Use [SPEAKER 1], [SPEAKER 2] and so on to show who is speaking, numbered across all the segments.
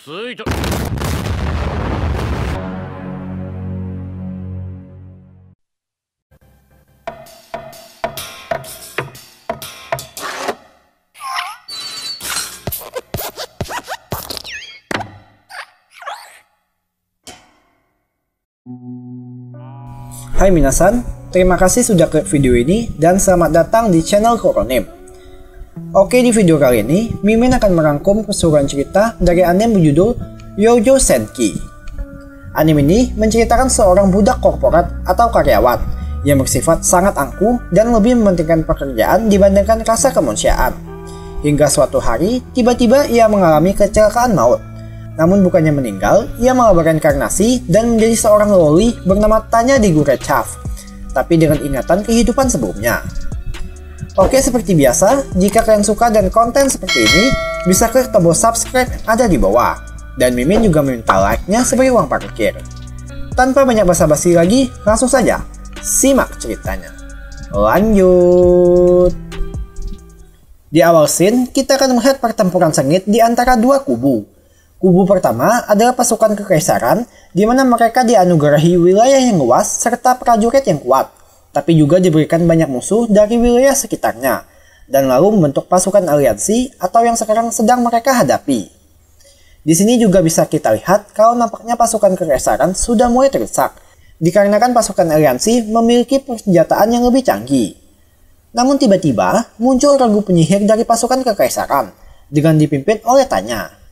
[SPEAKER 1] ついた。
[SPEAKER 2] Hai minasan, terima kasih sudah klik video ini dan selamat datang di channel Koronim. Oke, di video kali ini Mimin akan merangkum keseluruhan cerita dari anime berjudul Youjo Senki. Anime ini menceritakan seorang budak korporat atau karyawan yang bersifat sangat angkuh dan lebih mementingkan pekerjaan dibandingkan rasa kemanusiaan. Hingga suatu hari tiba-tiba ia mengalami kecelakaan maut. Namun bukannya meninggal, ia malah bereinkarnasi dan menjadi seorang loli bernama Tanya di Gurechaf, tapi dengan ingatan kehidupan sebelumnya. Oke, seperti biasa, jika kalian suka dan konten seperti ini, bisa klik tombol subscribe ada di bawah. Dan Mimin juga meminta like-nya sebagai uang parkir. Tanpa banyak basa-basi lagi, langsung saja simak ceritanya. Lanjut. Di awal scene, kita akan melihat pertempuran sengit di antara dua kubu. Kubu pertama adalah pasukan kekaisaran, di mana mereka dianugerahi wilayah yang luas serta prajurit yang kuat, tapi juga diberikan banyak musuh dari wilayah sekitarnya, dan lalu membentuk pasukan aliansi atau yang sekarang sedang mereka hadapi. Di sini juga bisa kita lihat kalau nampaknya pasukan kekaisaran sudah mulai terdesak, dikarenakan pasukan aliansi memiliki persenjataan yang lebih canggih. Namun tiba-tiba muncul regu penyihir dari pasukan kekaisaran, dengan dipimpin oleh Tanya.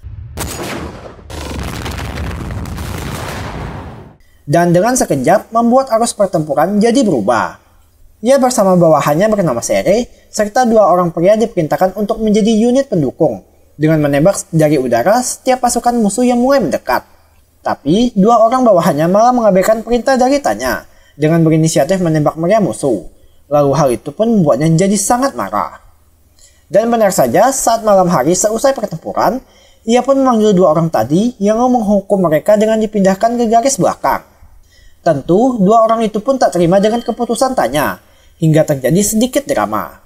[SPEAKER 2] Dan dengan sekejap membuat arus pertempuran jadi berubah. Ia bersama bawahannya bernama Sere, serta dua orang pria diperintahkan untuk menjadi unit pendukung, dengan menembak dari udara setiap pasukan musuh yang mulai mendekat. Tapi, dua orang bawahannya malah mengabaikan perintah dari Tanya, dengan berinisiatif menembak meriam musuh. Lalu hal itu pun membuatnya jadi sangat marah. Dan benar saja, saat malam hari seusai pertempuran, ia pun memanggil dua orang tadi yang menghukum mereka dengan dipindahkan ke garis belakang. Tentu, dua orang itu pun tak terima dengan keputusan Tanya, hingga terjadi sedikit drama.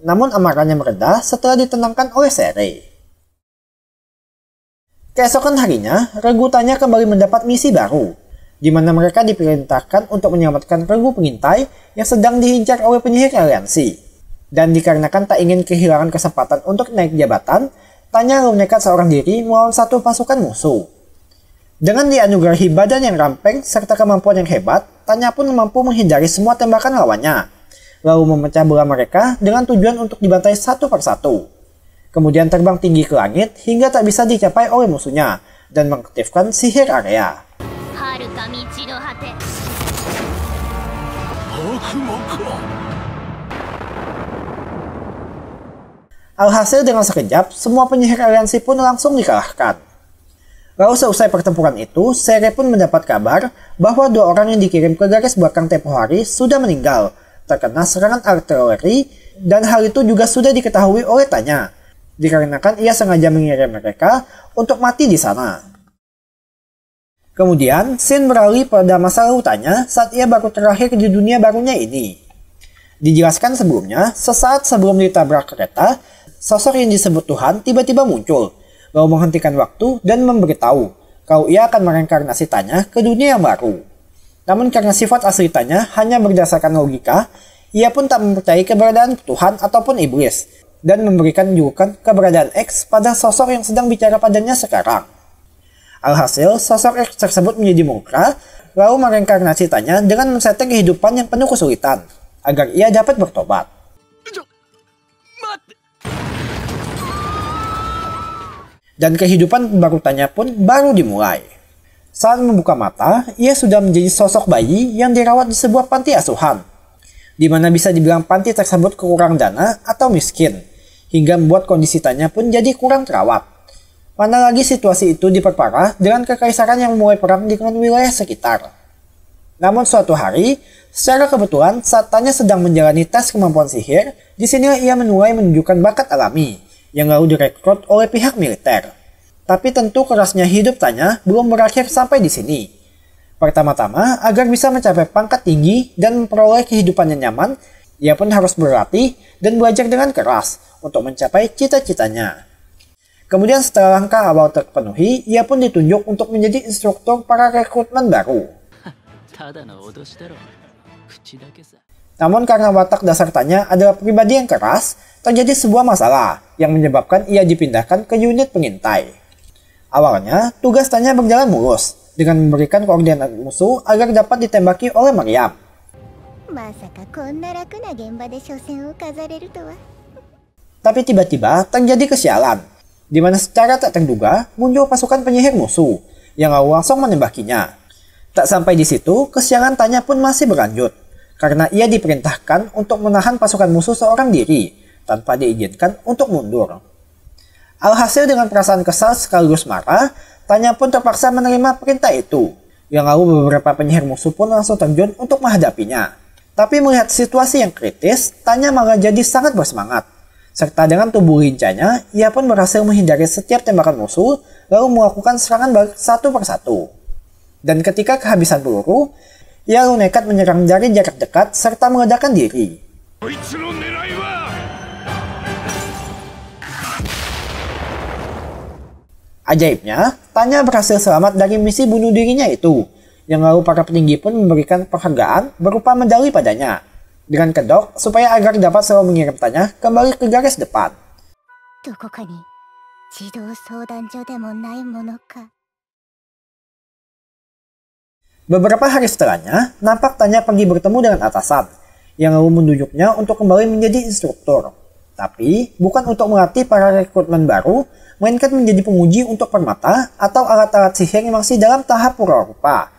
[SPEAKER 2] Namun amarahnya mereda setelah ditenangkan oleh Sere. Keesokan harinya, regu Tanya kembali mendapat misi baru, di mana mereka diperintahkan untuk menyelamatkan regu pengintai yang sedang diincar oleh penyihir aliansi. Dan dikarenakan tak ingin kehilangan kesempatan untuk naik jabatan, Tanya lalu nekat seorang diri melawan satu pasukan musuh. Dengan dianugerahi badan yang ramping serta kemampuan yang hebat, Tanya pun mampu menghindari semua tembakan lawannya, lalu memecah belah mereka dengan tujuan untuk dibantai satu persatu. Kemudian terbang tinggi ke langit hingga tak bisa dicapai oleh musuhnya, dan mengaktifkan sihir area. Alhasil dengan sekejap, semua penyihir aliansi pun langsung dikalahkan. Lalu seusai pertempuran itu, Sere pun mendapat kabar bahwa dua orang yang dikirim ke garis belakang tempo hari sudah meninggal, terkena serangan artileri, dan hal itu juga sudah diketahui oleh Tanya, dikarenakan ia sengaja mengirim mereka untuk mati di sana. Kemudian, scene beralih pada masa lalu Tanya saat ia baru terakhir di dunia barunya ini. Dijelaskan sebelumnya, sesaat sebelum ditabrak kereta, sosok yang disebut Tuhan tiba-tiba muncul, lalu menghentikan waktu dan memberitahu kalau ia akan mereinkarnasi Tanya ke dunia yang baru. Namun karena sifat asli Tanya hanya berdasarkan logika, ia pun tak mempercayai keberadaan Tuhan ataupun iblis, dan memberikan julukan keberadaan X pada sosok yang sedang bicara padanya sekarang. Alhasil, sosok X tersebut menjadi murka, lalu mereinkarnasi Tanya dengan men-setting kehidupan yang penuh kesulitan, agar ia dapat bertobat. Dan kehidupan baru Tanya pun baru dimulai. Saat membuka mata, ia sudah menjadi sosok bayi yang dirawat di sebuah panti asuhan, di mana bisa dibilang panti tersebut kurang dana atau miskin, hingga membuat kondisi Tanya pun jadi kurang terawat. Mana lagi situasi itu diperparah dengan kekaisaran yang mulai perang dengan wilayah sekitar. Namun suatu hari, secara kebetulan saat Tanya sedang menjalani tes kemampuan sihir, disinilah ia mulai menunjukkan bakat alami, yang lalu direkrut oleh pihak militer. Tapi tentu kerasnya hidup Tanya belum berakhir sampai di sini. Pertama-tama, agar bisa mencapai pangkat tinggi dan memperoleh kehidupan yang nyaman, Ia pun harus berlatih dan belajar dengan keras untuk mencapai cita-citanya. Kemudian setelah langkah awal terpenuhi, ia pun ditunjuk untuk menjadi instruktur para rekrutmen baru. Namun karena watak dasar Tanya adalah pribadi yang keras, terjadi sebuah masalah yang menyebabkan ia dipindahkan ke unit pengintai. Awalnya, tugas Tanya berjalan mulus dengan memberikan koordinat musuh agar dapat ditembaki oleh Meriam. Tapi tiba-tiba terjadi kesialan, di mana secara tak terduga muncul pasukan penyihir musuh yang langsung menembakinya. Tak sampai di situ, kesialan Tanya pun masih berlanjut, karena ia diperintahkan untuk menahan pasukan musuh seorang diri, tanpa diizinkan untuk mundur. Alhasil dengan perasaan kesal sekaligus marah, Tanya pun terpaksa menerima perintah itu, yang lalu beberapa penyihir musuh pun langsung terjun untuk menghadapinya. Tapi melihat situasi yang kritis, Tanya malah jadi sangat bersemangat. Serta dengan tubuh lincahnya, ia pun berhasil menghindari setiap tembakan musuh, lalu melakukan serangan balik satu persatu. Dan ketika kehabisan peluru, ia lalu nekat menyerang dari jarak dekat serta meledakkan diri. Ajaibnya, Tanya berhasil selamat dari misi bunuh dirinya itu, yang lalu para petinggi pun memberikan penghargaan berupa medali padanya, dengan kedok supaya agar dapat selalu mengirim Tanya kembali ke garis depan. Beberapa hari setelahnya, nampak Tanya pergi bertemu dengan atasan, yang lalu menunjuknya untuk kembali menjadi instruktur. Tapi, bukan untuk melatih para rekrutmen baru, melainkan menjadi penguji untuk permata atau alat-alat sihir yang masih dalam tahap pura-rupa.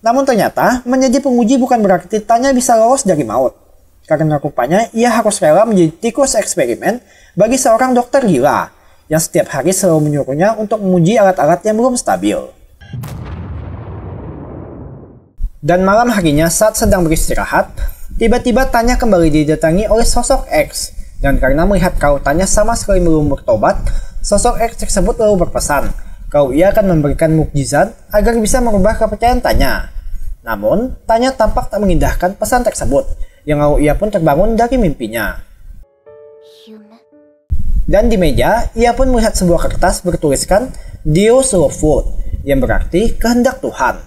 [SPEAKER 2] Namun ternyata, menjadi penguji bukan berarti Tanya bisa lolos dari maut. Karena rupanya ia harus rela menjadi tikus eksperimen bagi seorang dokter gila, yang setiap hari selalu menyuruhnya untuk menguji alat-alat yang belum stabil. Dan malam harinya saat sedang beristirahat, tiba-tiba Tanya kembali didatangi oleh sosok X. Dan karena melihat kalau Tanya sama sekali belum bertobat, sosok X tersebut lalu berpesan kalau ia akan memberikan mukjizat agar bisa merubah kepercayaan Tanya. Namun, Tanya tampak tak mengindahkan pesan tersebut, yang lalu ia pun terbangun dari mimpinya. Dan di meja, ia pun melihat sebuah kertas bertuliskan Deus Love Food, yang berarti kehendak Tuhan.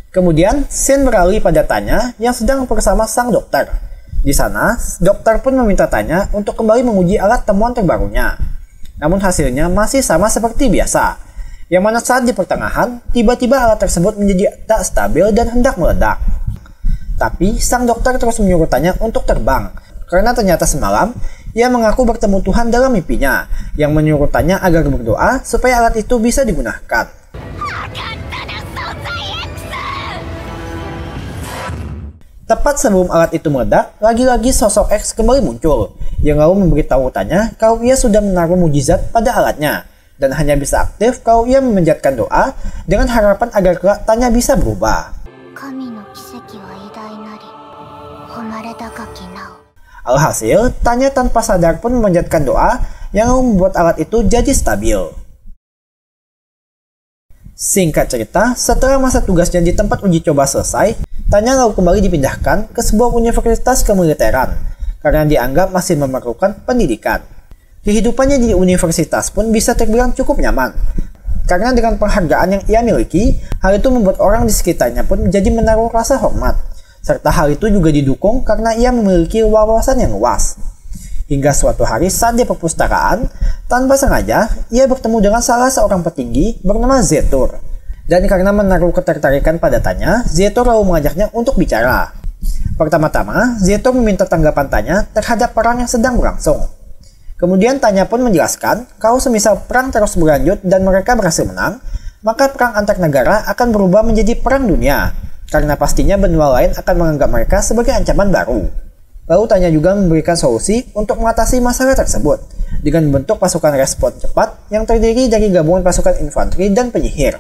[SPEAKER 2] Kemudian, scene beralih pada Tanya yang sedang bersama sang dokter. Di sana, dokter pun meminta Tanya untuk kembali menguji alat temuan terbarunya. Namun hasilnya masih sama seperti biasa, yang mana saat di pertengahan, tiba-tiba alat tersebut menjadi tak stabil dan hendak meledak. Tapi, sang dokter terus menyuruh Tanya untuk terbang, karena ternyata semalam, ia mengaku bertemu Tuhan dalam mimpinya, yang menyuruh Tanya agar berdoa supaya alat itu bisa digunakan. Tepat sebelum alat itu meledak, lagi-lagi sosok X kembali muncul, yang lalu memberitahu Tanya kalau ia sudah menaruh mujizat pada alatnya, dan hanya bisa aktif kalau ia memanjatkan doa dengan harapan agar kelak Tanya bisa berubah. Alhasil, Tanya tanpa sadar pun memanjatkan doa yang membuat alat itu jadi stabil. Singkat cerita, setelah masa tugasnya di tempat uji coba selesai, Tanya lalu kembali dipindahkan ke sebuah universitas kemiliteran karena dianggap masih memerlukan pendidikan. Kehidupannya di universitas pun bisa terbilang cukup nyaman, karena dengan penghargaan yang ia miliki, hal itu membuat orang di sekitarnya pun menjadi menaruh rasa hormat, serta hal itu juga didukung karena ia memiliki wawasan yang luas. Hingga suatu hari saat di perpustakaan, tanpa sengaja, ia bertemu dengan salah seorang petinggi bernama Zetur. Dan karena menaruh ketertarikan pada Tanya, Zetur lalu mengajaknya untuk bicara. Pertama-tama, Zetur meminta tanggapan Tanya terhadap perang yang sedang berlangsung. Kemudian Tanya pun menjelaskan kalau semisal perang terus berlanjut dan mereka berhasil menang, maka perang antar negara akan berubah menjadi perang dunia, karena pastinya benua lain akan menganggap mereka sebagai ancaman baru. Lalu Tanya juga memberikan solusi untuk mengatasi masalah tersebut, dengan membentuk pasukan respon cepat yang terdiri dari gabungan pasukan infanteri dan penyihir.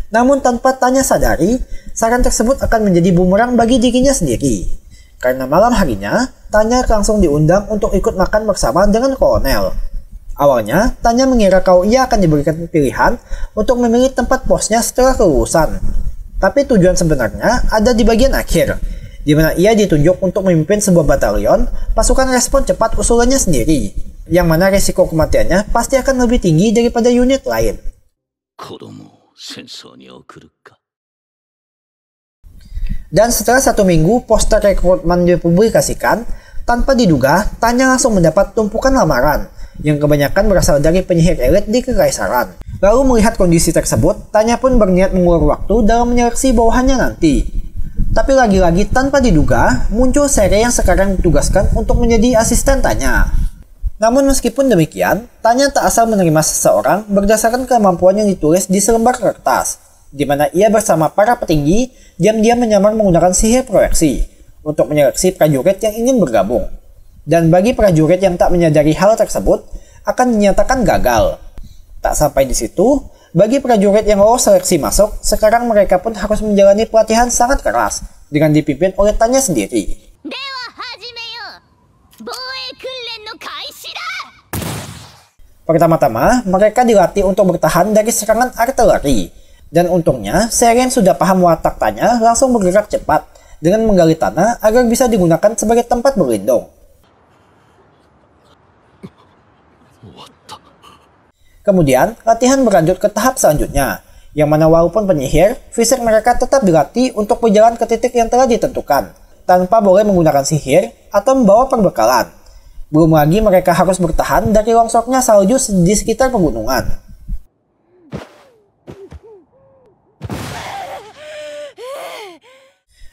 [SPEAKER 2] Namun tanpa Tanya sadari, saran tersebut akan menjadi bumerang bagi dirinya sendiri. Karena malam harinya, Tanya langsung diundang untuk ikut makan bersama dengan kolonel. Awalnya, Tanya mengira kalau ia akan diberikan pilihan untuk memilih tempat posnya setelah kelulusan. Tapi tujuan sebenarnya ada di bagian akhir, di mana ia ditunjuk untuk memimpin sebuah batalion pasukan respon cepat usulannya sendiri, yang mana resiko kematiannya pasti akan lebih tinggi daripada unit lain. Dan setelah 1 minggu poster rekrutmen dipublikasikan, tanpa diduga, Tanya langsung mendapat tumpukan lamaran, yang kebanyakan berasal dari penyihir elit di Kekaisaran. Lalu melihat kondisi tersebut, Tanya pun berniat mengulur waktu dalam menyeleksi bawahannya nanti. Tapi lagi-lagi tanpa diduga, muncul Sere yang sekarang ditugaskan untuk menjadi asisten Tanya. Namun meskipun demikian, Tanya tak asal menerima seseorang berdasarkan kemampuan yang ditulis di selembar kertas, di mana ia bersama para petinggi diam-diam menyamar menggunakan sihir proyeksi untuk menyeleksi prajurit yang ingin bergabung. Dan bagi prajurit yang tak menyadari hal tersebut, akan dinyatakan gagal. Tak sampai di situ, bagi prajurit yang lolos seleksi masuk, sekarang mereka pun harus menjalani pelatihan sangat keras dengan dipimpin oleh Tanya sendiri. Pertama-tama, mereka dilatih untuk bertahan dari serangan artileri. Dan untungnya, Sere yang sudah paham watak Tanya langsung bergerak cepat dengan menggali tanah agar bisa digunakan sebagai tempat berlindung. Kemudian, latihan berlanjut ke tahap selanjutnya, yang mana walaupun penyihir, fisik mereka tetap dilatih untuk berjalan ke titik yang telah ditentukan, tanpa boleh menggunakan sihir atau membawa perbekalan. Belum lagi mereka harus bertahan dari longsornya salju di sekitar pegunungan.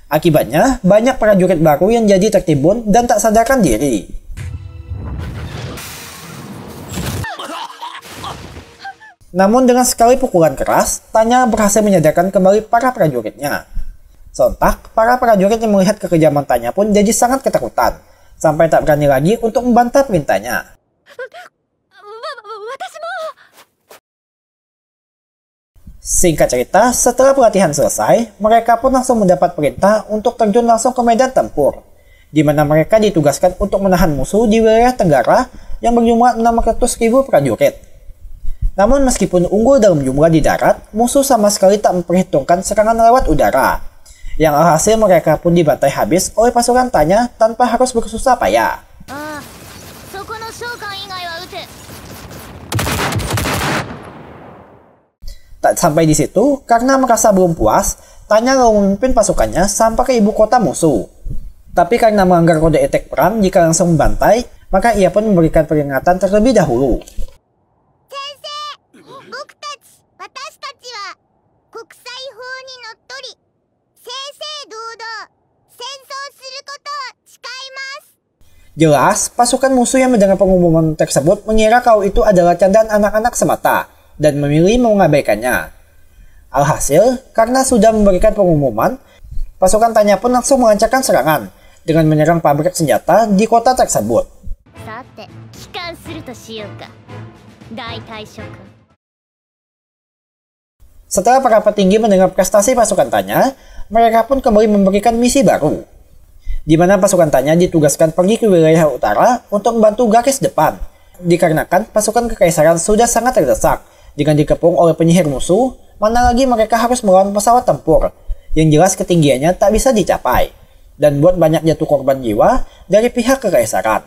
[SPEAKER 2] Akibatnya, banyak prajurit baru yang jadi tertimbun dan tak sadarkan diri. Namun dengan sekali pukulan keras, Tanya berhasil menyadarkan kembali para prajuritnya. Sontak, para prajurit yang melihat kekejaman Tanya pun jadi sangat ketakutan, sampai tak berani lagi untuk membantah perintahnya. Singkat cerita, setelah pelatihan selesai, mereka pun langsung mendapat perintah untuk terjun langsung ke medan tempur, di mana mereka ditugaskan untuk menahan musuh di wilayah Tenggara yang berjumlah 600.000 prajurit. Namun meskipun unggul dalam jumlah di darat, musuh sama sekali tak memperhitungkan serangan lewat udara, yang alhasil mereka pun dibantai habis oleh pasukan Tanya tanpa harus bersusah payah. Tak sampai di situ, karena merasa belum puas, Tanya lalu memimpin pasukannya sampai ke ibu kota musuh. Tapi karena melanggar kode etik perang jika langsung membantai, maka ia pun memberikan peringatan terlebih dahulu. Jelas, pasukan musuh yang mendengar pengumuman tersebut mengira kalau itu adalah candaan anak-anak semata dan memilih mengabaikannya. Alhasil, karena sudah memberikan pengumuman, pasukan Tanya pun langsung melancarkan serangan dengan menyerang pabrik senjata di kota tersebut. Setelah para petinggi mendengar prestasi pasukan Tanya, mereka pun kembali memberikan misi baru, di mana pasukan Tanya ditugaskan pergi ke wilayah utara untuk membantu garis depan, dikarenakan pasukan Kekaisaran sudah sangat terdesak dengan dikepung oleh penyihir musuh, mana lagi mereka harus melawan pesawat tempur, yang jelas ketinggiannya tak bisa dicapai, dan buat banyak jatuh korban jiwa dari pihak Kekaisaran.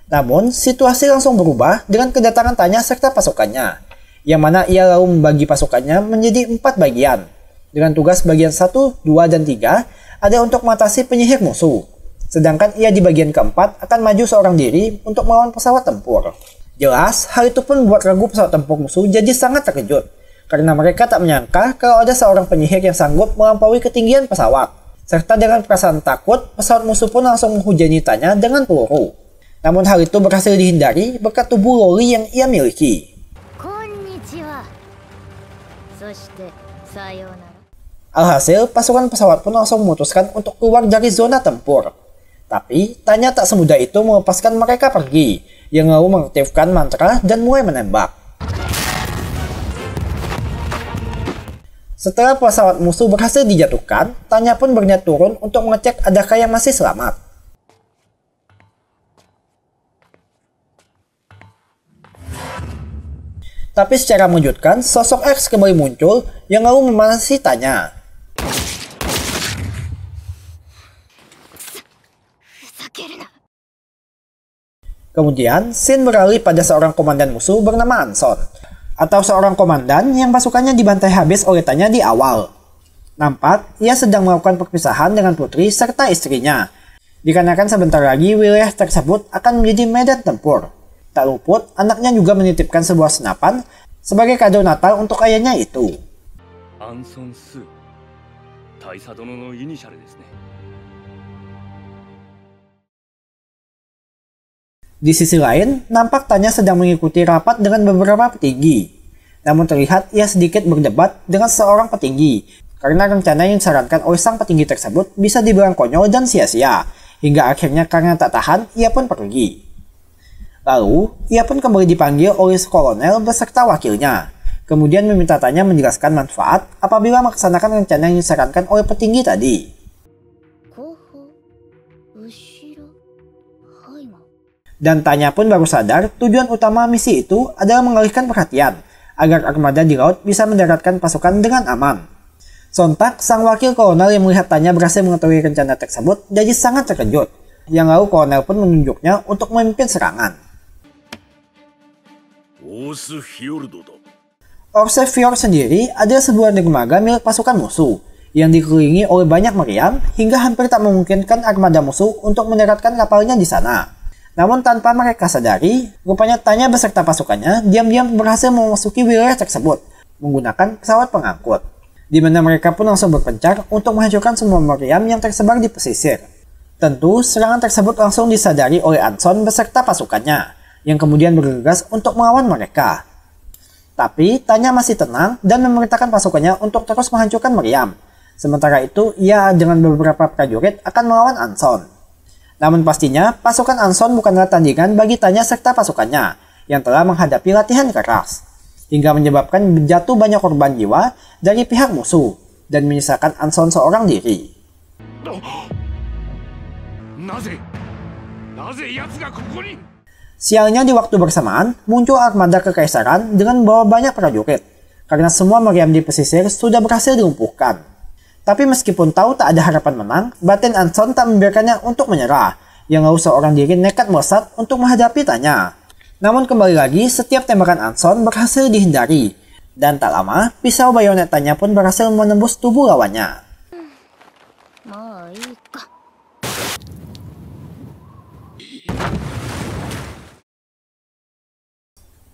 [SPEAKER 2] Namun, situasi langsung berubah dengan kedatangan Tanya serta pasukannya, yang mana ia lalu membagi pasukannya menjadi 4 bagian, dengan tugas bagian 1, 2, dan 3 ada untuk mengatasi penyihir musuh, sedangkan ia di bagian keempat akan maju seorang diri untuk melawan pesawat tempur. Jelas, hal itu pun membuat ragu pesawat tempur musuh jadi sangat terkejut, karena mereka tak menyangka kalau ada seorang penyihir yang sanggup melampaui ketinggian pesawat. Serta dengan perasaan takut, pesawat musuh pun langsung menghujani Tanya dengan peluru. Namun hal itu berhasil dihindari berkat tubuh loli yang ia miliki. Alhasil, pasukan pesawat pun langsung memutuskan untuk keluar dari zona tempur. Tapi, Tanya tak semudah itu melepaskan mereka pergi, yang lalu mengaktifkan mantra dan mulai menembak. Setelah pesawat musuh berhasil dijatuhkan, Tanya pun berniat turun untuk mengecek adakah yang masih selamat. Tapi secara mengejutkan, sosok X kembali muncul yang lalu memanasi Tanya. Kemudian, scene beralih pada seorang komandan musuh bernama Anson, atau seorang komandan yang pasukannya dibantai habis oleh Tanya di awal. Nampak, ia sedang melakukan perpisahan dengan putri serta istrinya, dikarenakan sebentar lagi wilayah tersebut akan menjadi medan tempur. Tak luput, anaknya juga menitipkan sebuah senapan sebagai kado Natal untuk ayahnya itu.
[SPEAKER 1] Anson Su, Taisa dono no initial desu ne.
[SPEAKER 2] Di sisi lain, nampak Tanya sedang mengikuti rapat dengan beberapa petinggi. Namun terlihat ia sedikit berdebat dengan seorang petinggi, karena rencana yang disarankan oleh sang petinggi tersebut bisa dibilang konyol dan sia-sia, hingga akhirnya karena tak tahan, ia pun pergi. Lalu, ia pun kembali dipanggil oleh kolonel beserta wakilnya, kemudian meminta Tanya menjelaskan manfaat apabila melaksanakan rencana yang disarankan oleh petinggi tadi. Dan Tanya pun baru sadar tujuan utama misi itu adalah mengalihkan perhatian agar armada di laut bisa mendaratkan pasukan dengan aman. Sontak, sang wakil kolonel yang melihat Tanya berhasil mengetahui rencana tersebut jadi sangat terkejut. Yang lalu kolonel pun menunjuknya untuk memimpin serangan. Orse Fjord sendiri adalah sebuah dermaga milik pasukan musuh yang dikelilingi oleh banyak meriam hingga hampir tak memungkinkan armada musuh untuk mendaratkan kapalnya di sana. Namun tanpa mereka sadari, rupanya Tanya beserta pasukannya diam-diam berhasil memasuki wilayah tersebut menggunakan pesawat pengangkut, di mana mereka pun langsung berpencar untuk menghancurkan semua meriam yang tersebar di pesisir. Tentu, serangan tersebut langsung disadari oleh Anson beserta pasukannya, yang kemudian bergegas untuk melawan mereka. Tapi, Tanya masih tenang dan memerintahkan pasukannya untuk terus menghancurkan meriam. Sementara itu, ia dengan beberapa prajurit akan melawan Anson. Namun pastinya, pasukan Anson bukanlah tandingan bagi Tanya serta pasukannya, yang telah menghadapi latihan keras, hingga menyebabkan jatuh banyak korban jiwa dari pihak musuh, dan menyisakan Anson seorang diri. Sialnya di waktu bersamaan, muncul armada kekaisaran dengan membawa banyak prajurit, karena semua meriam di pesisir sudah berhasil dilumpuhkan. Tapi meskipun tahu tak ada harapan menang, batin Anson tak membiarkannya untuk menyerah, yang lalu seorang diri nekat melesat untuk menghadapi Tanya. Namun kembali lagi, setiap tembakan Anson berhasil dihindari, dan tak lama, pisau bayonet Tanya pun berhasil menembus tubuh lawannya.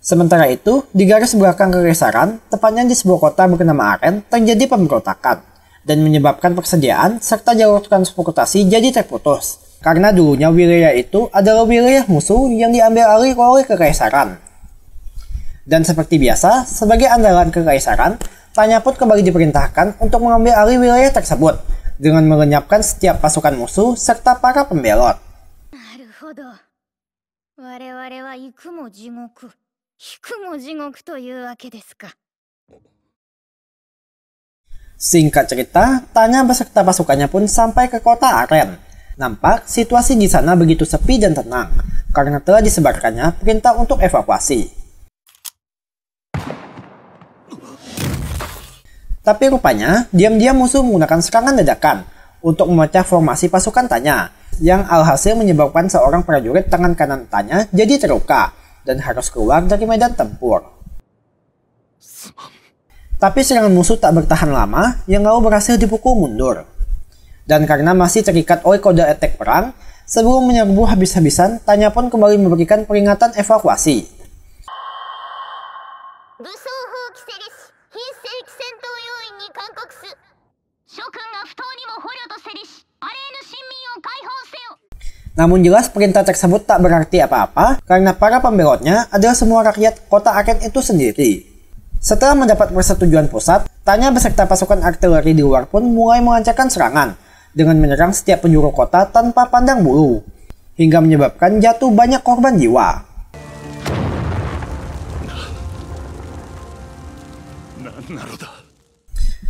[SPEAKER 2] Sementara itu, di garis belakang kekaisaran, tepatnya di sebuah kota bernama Aren, terjadi pemberontakan, dan menyebabkan persediaan serta jalur transportasi jadi terputus, karena dulunya wilayah itu adalah wilayah musuh yang diambil alih oleh kekaisaran. Dan seperti biasa, sebagai andalan kekaisaran, Tanya pun kembali diperintahkan untuk mengambil alih wilayah tersebut, dengan melenyapkan setiap pasukan musuh serta para pembelot. Singkat cerita, Tanya beserta pasukannya pun sampai ke kota Aren. Nampak situasi di sana begitu sepi dan tenang, karena telah disebarkannya perintah untuk evakuasi. Tapi rupanya, diam-diam musuh menggunakan serangan dadakan untuk memecah formasi pasukan Tanya, yang alhasil menyebabkan seorang prajurit tangan kanan Tanya jadi terluka dan harus keluar dari medan tempur. Tapi serangan musuh tak bertahan lama, yang lalu berhasil dipukul mundur. Dan karena masih terikat oleh kode etik perang, sebelum menyerbu habis-habisan, Tanya pun kembali memberikan peringatan evakuasi. Namun jelas perintah tersebut tak berarti apa-apa karena para pembelotnya adalah semua rakyat kota Aren itu sendiri. Setelah mendapat persetujuan pusat, Tanya beserta pasukan artileri di luar pun mulai melancarkan serangan dengan menyerang setiap penjuru kota tanpa pandang bulu, hingga menyebabkan jatuh banyak korban jiwa.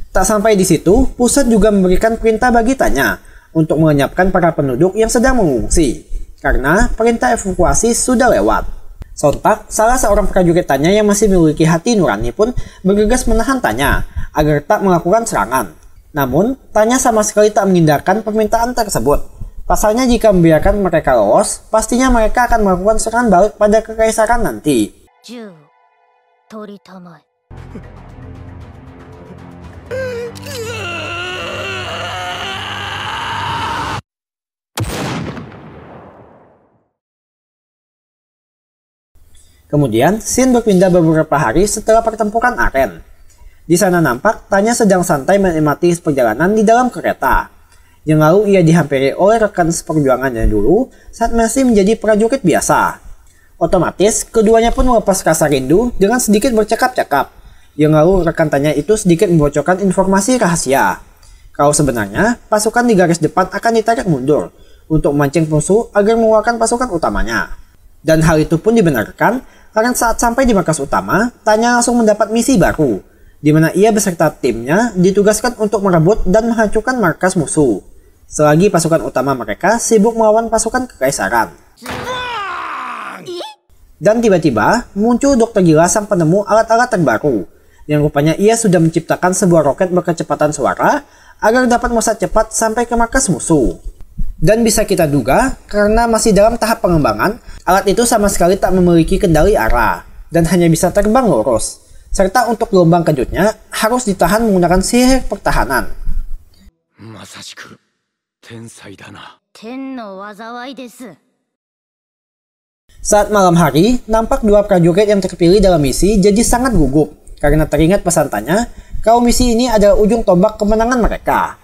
[SPEAKER 2] Tak sampai di situ, pusat juga memberikan perintah bagi Tanya untuk melenyapkan para penduduk yang sedang mengungsi, karena perintah evakuasi sudah lewat. Sontak, salah seorang prajurit Tanya yang masih memiliki hati nurani pun bergegas menahan Tanya agar tak melakukan serangan. Namun, Tanya sama sekali tak mengindahkan permintaan tersebut. Pasalnya jika membiarkan mereka lolos, pastinya mereka akan melakukan serangan balik pada kekaisaran nanti. Kemudian, scene berpindah beberapa hari setelah pertempuran aren. Di sana nampak Tanya sedang santai menikmati perjalanan di dalam kereta. Yang lalu ia dihampiri oleh rekan seperjuangannya dulu saat masih menjadi prajurit biasa. Otomatis, keduanya pun melepas rasa rindu dengan sedikit bercakap-cakap. Yang lalu rekan Tanya itu sedikit membocorkan informasi rahasia. Kalau sebenarnya, pasukan di garis depan akan ditarik mundur untuk memancing musuh agar mengeluarkan pasukan utamanya. Dan hal itu pun dibenarkan karena saat sampai di markas utama, Tanya langsung mendapat misi baru, di mana ia beserta timnya ditugaskan untuk merebut dan menghancurkan markas musuh, selagi pasukan utama mereka sibuk melawan pasukan kekaisaran. Dan tiba-tiba muncul Dokter Gila sang penemu alat-alat terbaru, yang rupanya ia sudah menciptakan sebuah roket berkecepatan suara agar dapat melesat cepat sampai ke markas musuh. Dan bisa kita duga, karena masih dalam tahap pengembangan, alat itu sama sekali tak memiliki kendali arah, dan hanya bisa terbang lurus. Serta untuk gelombang kejutnya, harus ditahan menggunakan sihir pertahanan. Saat malam hari, nampak dua prajurit yang terpilih dalam misi jadi sangat gugup, karena teringat pesan Tanya, kalau misi ini adalah ujung tombak kemenangan mereka.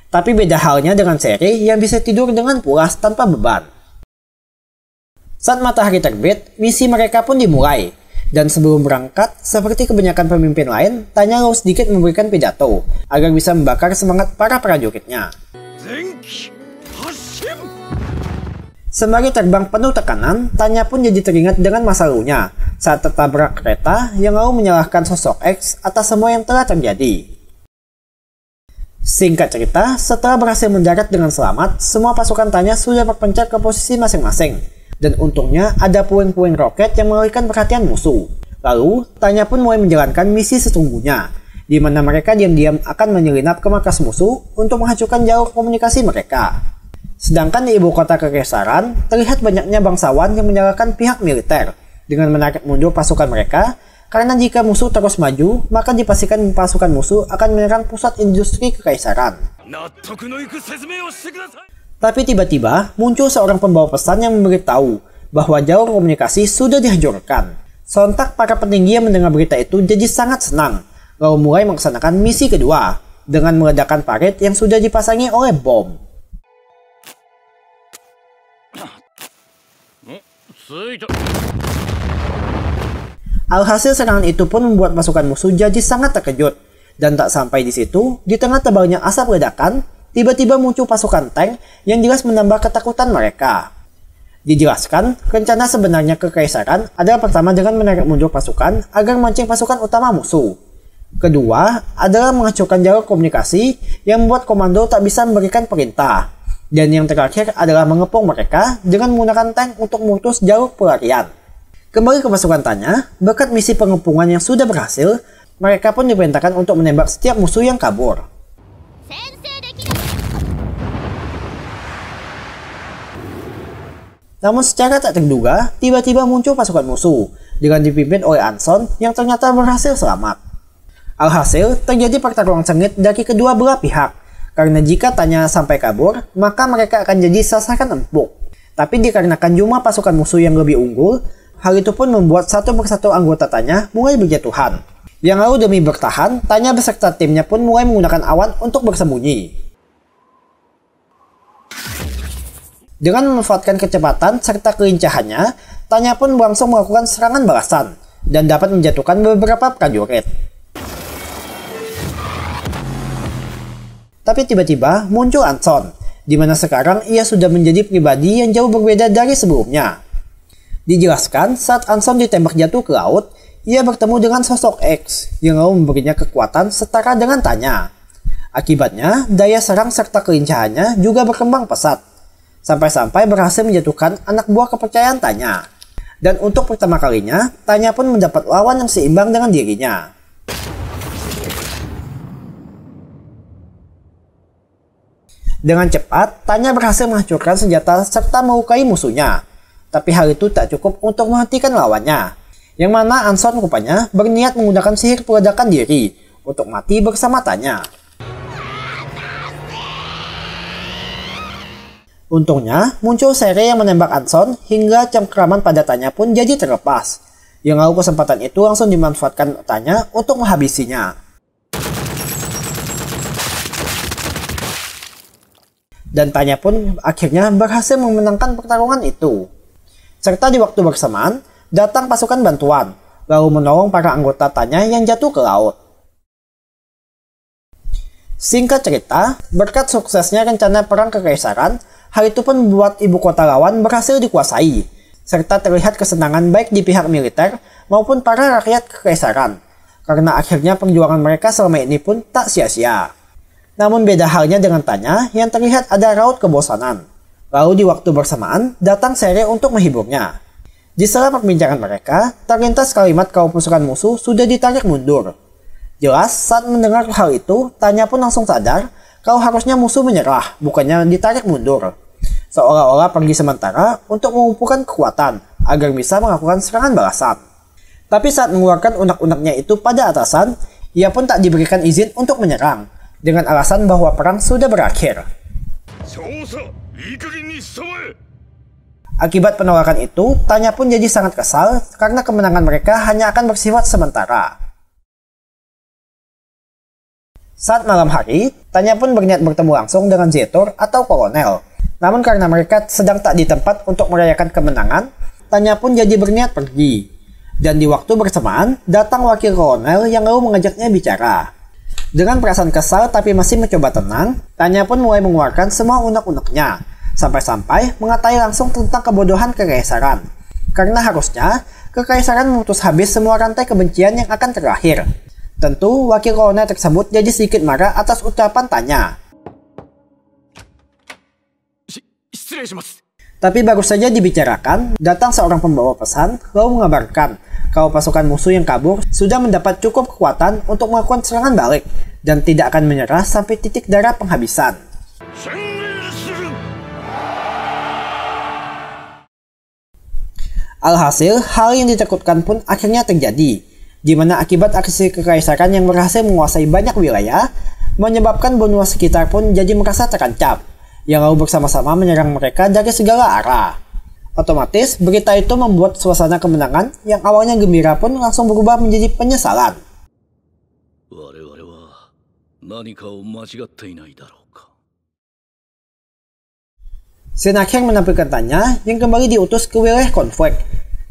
[SPEAKER 2] Tapi beda halnya dengan Seri yang bisa tidur dengan pulas tanpa beban. Saat matahari terbit, misi mereka pun dimulai. Dan sebelum berangkat, seperti kebanyakan pemimpin lain, Tanya lalu sedikit memberikan pidato agar bisa membakar semangat para prajuritnya. Sembari terbang penuh tekanan, Tanya pun jadi teringat dengan masa lalunya saat tertabrak kereta yang lalu menyalahkan sosok X atas semua yang telah terjadi. Singkat cerita, setelah berhasil mendarat dengan selamat, semua pasukan Tanya sudah berpencar ke posisi masing-masing. Dan untungnya ada puing-puing roket yang mengalihkan perhatian musuh. Lalu, Tanya pun mulai menjalankan misi sesungguhnya, di mana mereka diam-diam akan menyelinap ke markas musuh untuk menghancurkan jalur komunikasi mereka. Sedangkan di ibu kota kekaisaran, terlihat banyaknya bangsawan yang menyalahkan pihak militer dengan menarik mundur pasukan mereka. Karena jika musuh terus maju, maka dipastikan pasukan musuh akan menyerang pusat industri kekaisaran. Tapi tiba-tiba muncul seorang pembawa pesan yang memberitahu bahwa jalur komunikasi sudah dihancurkan. Sontak para petinggi yang mendengar berita itu jadi sangat senang, lalu mulai melaksanakan misi kedua dengan meledakkan parit yang sudah dipasangi oleh bom. Alhasil serangan itu pun membuat pasukan musuh jadi sangat terkejut. Dan tak sampai di situ, di tengah tebalnya asap ledakan, tiba-tiba muncul pasukan tank yang jelas menambah ketakutan mereka. Dijelaskan, rencana sebenarnya kekaisaran adalah pertama dengan menarik mundur pasukan agar memancing pasukan utama musuh. Kedua, adalah menghancurkan jalur komunikasi yang membuat komando tak bisa memberikan perintah. Dan yang terakhir adalah mengepung mereka dengan menggunakan tank untuk memutus jalur pelarian. Kembali ke pasukan Tanya, berkat misi pengepungan yang sudah berhasil, mereka pun diperintahkan untuk menembak setiap musuh yang kabur. Namun secara tak terduga, tiba-tiba muncul pasukan musuh, dengan dipimpin oleh Anson yang ternyata berhasil selamat. Alhasil, terjadi pertarungan sengit dari kedua belah pihak, karena jika Tanya sampai kabur, maka mereka akan jadi sasaran empuk. Tapi dikarenakan jumlah pasukan musuh yang lebih unggul, hal itu pun membuat satu persatu anggota Tanya mulai berjatuhan. Yang lalu demi bertahan, Tanya beserta timnya pun mulai menggunakan awan untuk bersembunyi. Dengan memanfaatkan kecepatan serta kelincahannya, Tanya pun langsung melakukan serangan balasan dan dapat menjatuhkan beberapa prajurit. Tapi tiba-tiba muncul Anson, di mana sekarang ia sudah menjadi pribadi yang jauh berbeda dari sebelumnya. Dijelaskan saat Anson ditembak jatuh ke laut, ia bertemu dengan sosok X yang lalu memberinya kekuatan setara dengan Tanya. Akibatnya, daya serang serta kelincahannya juga berkembang pesat, sampai-sampai berhasil menjatuhkan anak buah kepercayaan Tanya. Dan untuk pertama kalinya, Tanya pun mendapat lawan yang seimbang dengan dirinya. Dengan cepat, Tanya berhasil menghancurkan senjata serta melukai musuhnya. Tapi hal itu tak cukup untuk menghentikan lawannya, yang mana Anson rupanya berniat menggunakan sihir peledakan diri untuk mati bersama Tanya. Untungnya, muncul Sere yang menembak Anson hingga cengkraman pada Tanya pun jadi terlepas. Yang lalu kesempatan itu langsung dimanfaatkan Tanya untuk menghabisinya. Dan Tanya pun akhirnya berhasil memenangkan pertarungan itu. Serta di waktu bersamaan, datang pasukan bantuan, lalu menolong para anggota Tanya yang jatuh ke laut. Singkat cerita, berkat suksesnya rencana perang kekaisaran, hal itu pun membuat ibu kota lawan berhasil dikuasai, serta terlihat kesenangan baik di pihak militer maupun para rakyat kekaisaran, karena akhirnya perjuangan mereka selama ini pun tak sia-sia. Namun beda halnya dengan Tanya yang terlihat ada raut kebosanan. Lalu di waktu bersamaan, datang Sere untuk menghiburnya. Di sela perbincangan mereka, terlintas kalimat kalau pasukan musuh sudah ditarik mundur. Jelas, saat mendengar hal itu, Tanya pun langsung sadar kalau harusnya musuh menyerah, bukannya ditarik mundur. Seolah-olah pergi sementara untuk mengumpulkan kekuatan, agar bisa melakukan serangan balasan. Tapi saat mengeluarkan unek-uneknya itu pada atasan, ia pun tak diberikan izin untuk menyerang, dengan alasan bahwa perang sudah berakhir. Akibat penolakan itu, Tanya pun jadi sangat kesal karena kemenangan mereka hanya akan bersifat sementara. Saat malam hari, Tanya pun berniat bertemu langsung dengan Zetor atau Kolonel. Namun karena mereka sedang tak di tempat untuk merayakan kemenangan, Tanya pun jadi berniat pergi. Dan di waktu bersamaan, datang wakil Kolonel yang lalu mengajaknya bicara. Dengan perasaan kesal tapi masih mencoba tenang, Tanya pun mulai mengeluarkan semua unek-uneknya, sampai-sampai mengatai langsung tentang kebodohan kekaisaran. Karena harusnya, kekaisaran memutus habis semua rantai kebencian yang akan terakhir. Tentu, wakil kolonel tersebut jadi sedikit marah atas ucapan Tanya. Tapi baru saja dibicarakan, datang seorang pembawa pesan lalu mengabarkan kalau pasukan musuh yang kabur sudah mendapat cukup kekuatan untuk melakukan serangan balik dan tidak akan menyerah sampai titik darah penghabisan. Alhasil, hal yang ditakutkan pun akhirnya terjadi, di mana akibat aksi kekaisaran yang berhasil menguasai banyak wilayah, menyebabkan benua sekitar pun jadi merasa terancam, yang lalu bersama-sama menyerang mereka dari segala arah. Otomatis, berita itu membuat suasana kemenangan yang awalnya gembira pun langsung berubah menjadi penyesalan. Scene akhir menampilkan Tanya yang kembali diutus ke wilayah konflik,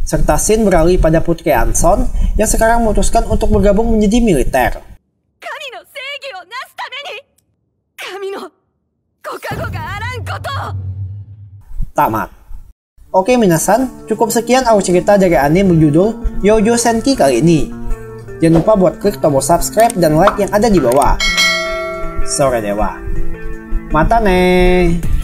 [SPEAKER 2] serta scene beralih pada Putri Anson yang sekarang memutuskan untuk bergabung menjadi militer. Tamat. Oke minasan, cukup sekian audio cerita dari anime berjudul Youjo Senki kali ini. Jangan lupa buat klik tombol subscribe dan like yang ada di bawah. Sore dewa. Mata nih.